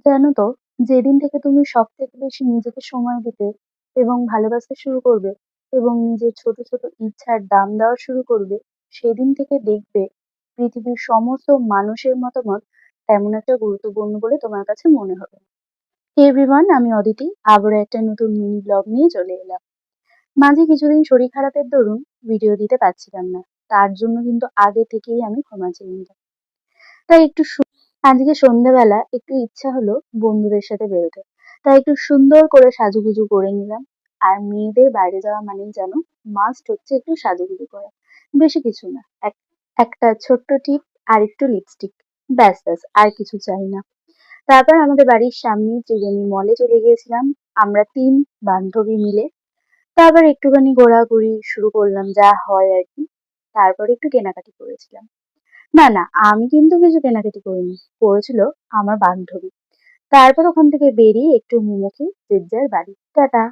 জানো তো, যেদিন থেকে তুমি সব থেকে বেশি নিজেকে সময় দিতে এবং ভালোবাসতে শুরু করবে এবং নিজের ছোট ছোট ইচ্ছার দাম দেওয়া শুরু করবে, সেদিন থেকে দেখবে পৃথিবীর সমস্ত মানুষের মতামত তেমন একটা গুরুত্বপূর্ণ বলে তোমার কাছে মনে হবে। হে এভরিওয়ান, আমি অদিতি আবারও একটা নতুন মিনি ব্লগ নিয়ে চলে এলাম। মাঝে কিছুদিন শরীর খারাপের দরুন ভিডিও দিতে পারছিলাম না। তার জন্য কিন্তু আগে থেকেই আমি ক্ষমা চেয়ে নিলাম। তাই আজকে সন্ধ্যাবেলা একটু ইচ্ছা হলো বন্ধুদের সাথে বেরোতে। তাই একটু সুন্দর করে সাজুগুজু করে নিলাম। আর মেয়েদের বাইরে যাওয়া মানেই জানো, মাস্ট হচ্ছে একটু সাজুগুজু করা। বেশি কিছু না, একটা ছোট্ট টিপ আর একটু লিপস্টিক, ব্যাস ব্যাস, আর কিছু চাই না। তারপর আমাদের বাড়ির সামনে ত্রিবেণী মলে চলে গিয়েছিলাম, আমরা 3 বান্ধবী মিলে। তারপর একটুখানি ঘোরাঘুরি শুরু করলাম, যা হয় আর কি। তারপর একটু কেনাকাটি করেছিলাম। না না, আমি কিন্তু কিছু কেনাকাটি করিনি, করেছিল আমার বান্ধবী। তারপর ওখান থেকে বেরিয়ে একটু মোমো খেয়ে যে যার বাড়ি। টাটা।